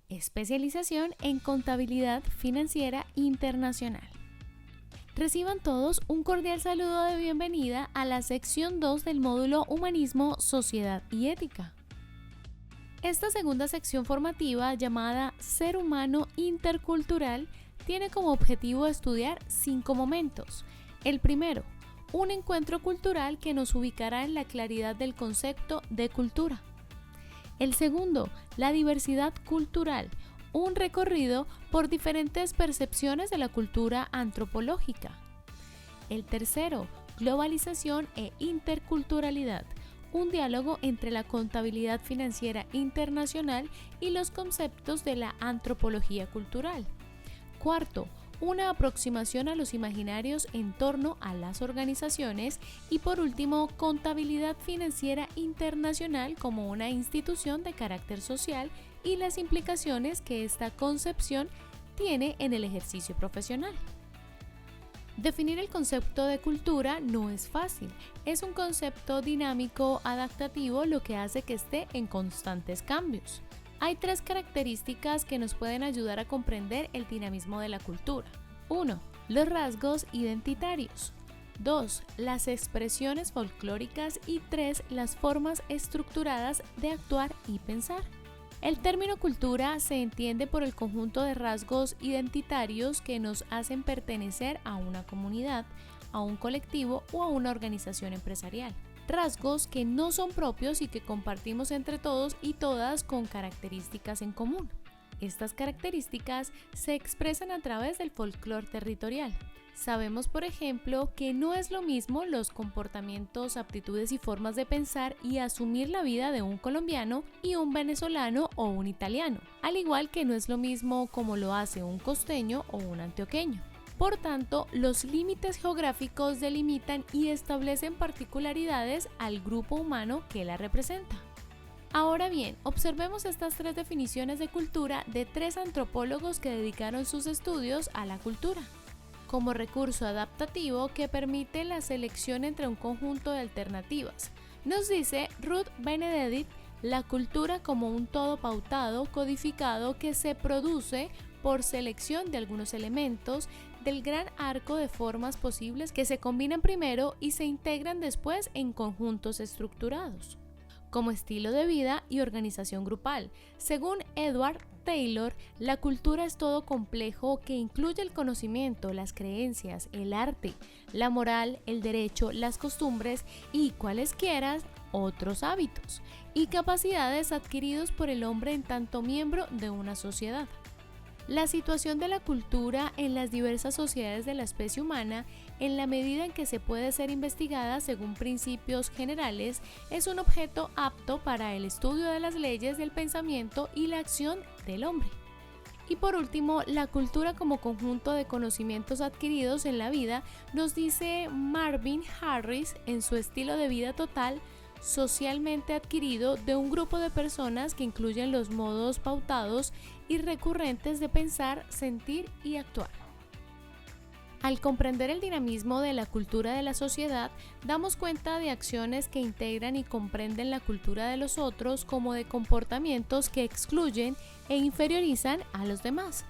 Especialización en contabilidad financiera internacional. Reciban todos un cordial saludo de bienvenida a la sección 2 del módulo Humanismo, Sociedad y Ética. Esta segunda sección formativa, llamada Ser Humano Intercultural, tiene como objetivo estudiar 5 momentos. El primero, un encuentro cultural que nos ubicará en la claridad del concepto de cultura. El segundo, la diversidad cultural, un recorrido por diferentes percepciones de la cultura antropológica. El tercero, globalización e interculturalidad, un diálogo entre la contabilidad financiera internacional y los conceptos de la antropología cultural. Cuarto, una aproximación a los imaginarios en torno a las organizaciones y por último, contabilidad financiera internacional como una institución de carácter social y las implicaciones que esta concepción tiene en el ejercicio profesional. Definir el concepto de cultura no es fácil, es un concepto dinámico, adaptativo, lo que hace que esté en constantes cambios. Hay 3 características que nos pueden ayudar a comprender el dinamismo de la cultura. 1. Los rasgos identitarios. 2. Las expresiones folclóricas y 3. Las formas estructuradas de actuar y pensar. El término cultura se entiende por el conjunto de rasgos identitarios que nos hacen pertenecer a una comunidad, a un colectivo o a una organización empresarial. Rasgos que no son propios y que compartimos entre todos y todas con características en común. Estas características se expresan a través del folclore territorial. Sabemos, por ejemplo, que no es lo mismo los comportamientos, aptitudes y formas de pensar y asumir la vida de un colombiano y un venezolano o un italiano, al igual que no es lo mismo como lo hace un costeño o un antioqueño. Por tanto, los límites geográficos delimitan y establecen particularidades al grupo humano que la representa. Ahora bien, observemos estas 3 definiciones de cultura de 3 antropólogos que dedicaron sus estudios a la cultura. Como recurso adaptativo que permite la selección entre un conjunto de alternativas. Nos dice Ruth Benedict la cultura como un todo pautado, codificado que se produce por selección de algunos elementos del gran arco de formas posibles que se combinan primero y se integran después en conjuntos estructurados. Como estilo de vida y organización grupal. Según Edward Taylor, la cultura es todo complejo que incluye el conocimiento, las creencias, el arte, la moral, el derecho, las costumbres y cualesquiera otros hábitos y capacidades adquiridos por el hombre en tanto miembro de una sociedad. La situación de la cultura en las diversas sociedades de la especie humana, en la medida en que se puede ser investigada según principios generales, es un objeto apto para el estudio de las leyes del pensamiento y la acción del hombre. Y por último, la cultura como conjunto de conocimientos adquiridos en la vida, nos dice Marvin Harris en su estilo de vida total, socialmente adquirido de un grupo de personas que incluyen los modos pautados y recurrentes de pensar, sentir y actuar. Al comprender el dinamismo de la cultura de la sociedad, damos cuenta de acciones que integran y comprenden la cultura de los otros como de comportamientos que excluyen e inferiorizan a los demás.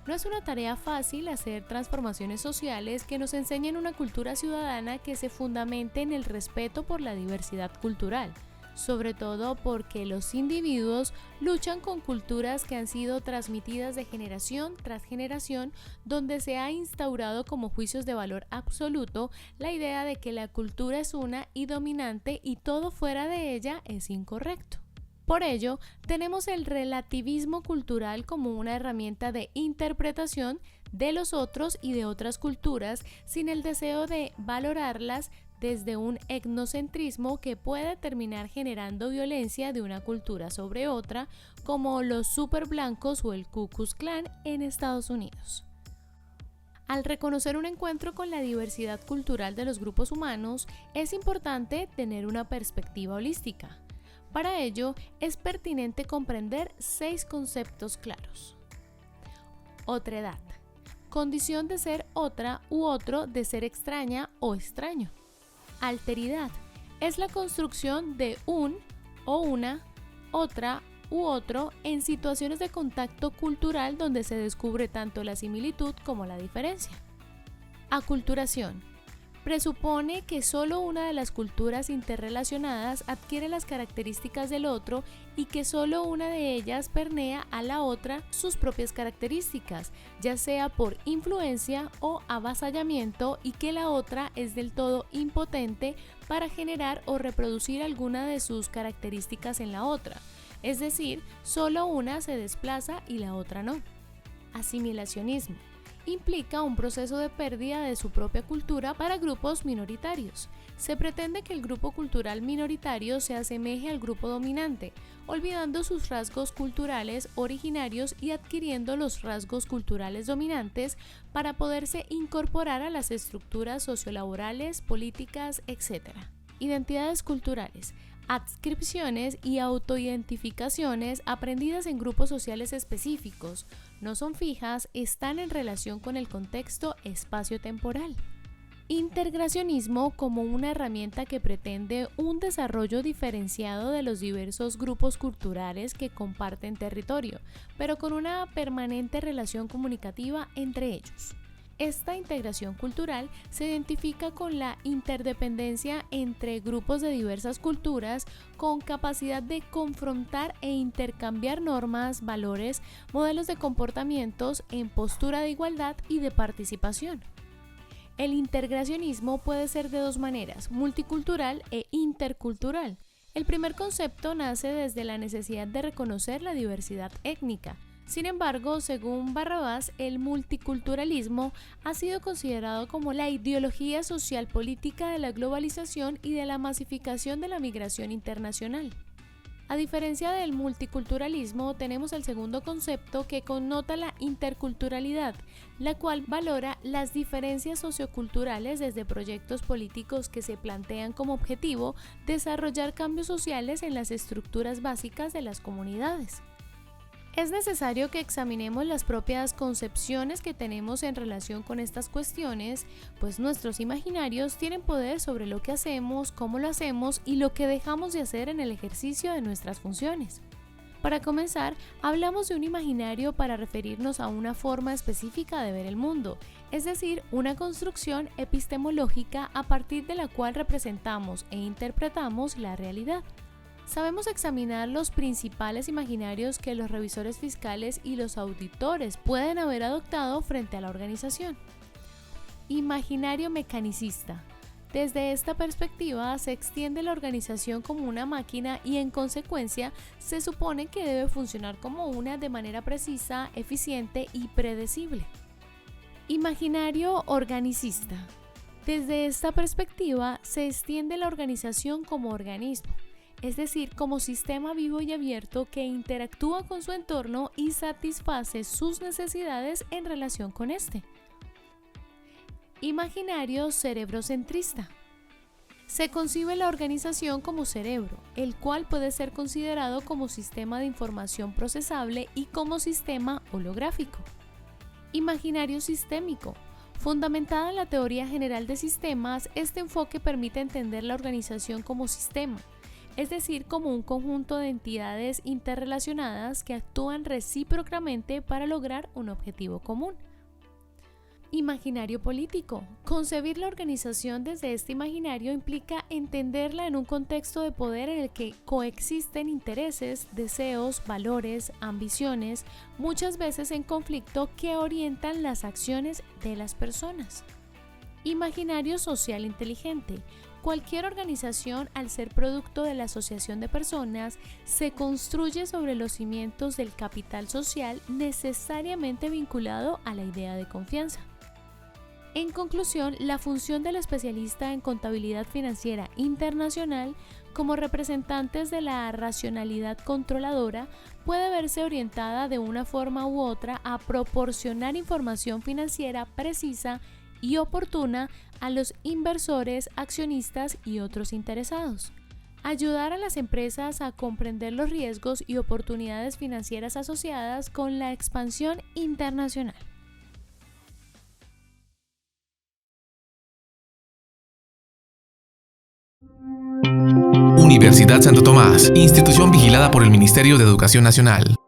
No es una tarea fácil hacer transformaciones sociales que nos enseñen una cultura ciudadana que se fundamente en el respeto por la diversidad cultural, sobre todo porque los individuos luchan con culturas que han sido transmitidas de generación tras generación, donde se ha instaurado como juicios de valor absoluto la idea de que la cultura es una y dominante y todo fuera de ella es incorrecto. Por ello, tenemos el relativismo cultural como una herramienta de interpretación de los otros y de otras culturas sin el deseo de valorarlas desde un etnocentrismo que puede terminar generando violencia de una cultura sobre otra, como los superblancos o el Ku Klux Klan en Estados Unidos. Al reconocer un encuentro con la diversidad cultural de los grupos humanos, es importante tener una perspectiva holística. Para ello, es pertinente comprender 6 conceptos claros. Otredad, condición de ser otra u otro, de ser extraña o extraño. Alteridad, es la construcción de un o una, otra u otro en situaciones de contacto cultural donde se descubre tanto la similitud como la diferencia. Aculturación. Presupone que solo una de las culturas interrelacionadas adquiere las características del otro y que solo una de ellas pernea a la otra sus propias características, ya sea por influencia o avasallamiento, y que la otra es del todo impotente para generar o reproducir alguna de sus características en la otra. Es decir, solo una se desplaza y la otra no. Asimilacionismo. Implica un proceso de pérdida de su propia cultura para grupos minoritarios. Se pretende que el grupo cultural minoritario se asemeje al grupo dominante, olvidando sus rasgos culturales originarios y adquiriendo los rasgos culturales dominantes para poderse incorporar a las estructuras sociolaborales, políticas, etc. Identidades culturales. Adscripciones y autoidentificaciones aprendidas en grupos sociales específicos. No son fijas, están en relación con el contexto espacio-temporal. Integracionismo como una herramienta que pretende un desarrollo diferenciado de los diversos grupos culturales que comparten territorio, pero con una permanente relación comunicativa entre ellos. Esta integración cultural se identifica con la interdependencia entre grupos de diversas culturas con capacidad de confrontar e intercambiar normas, valores, modelos de comportamientos en postura de igualdad y de participación. El integracionismo puede ser de dos maneras, multicultural e intercultural. El primer concepto nace desde la necesidad de reconocer la diversidad étnica. Sin embargo, según Barrabás, el multiculturalismo ha sido considerado como la ideología social política de la globalización y de la masificación de la migración internacional. A diferencia del multiculturalismo, tenemos el segundo concepto que connota la interculturalidad, la cual valora las diferencias socioculturales desde proyectos políticos que se plantean como objetivo desarrollar cambios sociales en las estructuras básicas de las comunidades. Es necesario que examinemos las propias concepciones que tenemos en relación con estas cuestiones, pues nuestros imaginarios tienen poder sobre lo que hacemos, cómo lo hacemos y lo que dejamos de hacer en el ejercicio de nuestras funciones. Para comenzar, hablamos de un imaginario para referirnos a una forma específica de ver el mundo, es decir, una construcción epistemológica a partir de la cual representamos e interpretamos la realidad. Sabemos examinar los principales imaginarios que los revisores fiscales y los auditores pueden haber adoptado frente a la organización. Imaginario mecanicista. Desde esta perspectiva se extiende la organización como una máquina y en consecuencia se supone que debe funcionar como una de manera precisa, eficiente y predecible. Imaginario organicista. Desde esta perspectiva se extiende la organización como organismo, es decir, como sistema vivo y abierto que interactúa con su entorno y satisface sus necesidades en relación con este. Imaginario cerebrocentrista. Se concibe la organización como cerebro, el cual puede ser considerado como sistema de información procesable y como sistema holográfico. Imaginario sistémico. Fundamentada en la teoría general de sistemas, este enfoque permite entender la organización como sistema, es decir, como un conjunto de entidades interrelacionadas que actúan recíprocamente para lograr un objetivo común. Imaginario político. Concebir la organización desde este imaginario implica entenderla en un contexto de poder en el que coexisten intereses, deseos, valores, ambiciones, muchas veces en conflicto, que orientan las acciones de las personas. Imaginario social inteligente. Cualquier organización, al ser producto de la asociación de personas, se construye sobre los cimientos del capital social necesariamente vinculado a la idea de confianza. En conclusión, la función del especialista en contabilidad financiera internacional como representantes de la racionalidad controladora puede verse orientada de una forma u otra a proporcionar información financiera precisa y oportuna a los inversores, accionistas y otros interesados. Ayudar a las empresas a comprender los riesgos y oportunidades financieras asociadas con la expansión internacional. Universidad Santo Tomás, institución vigilada por el Ministerio de Educación Nacional.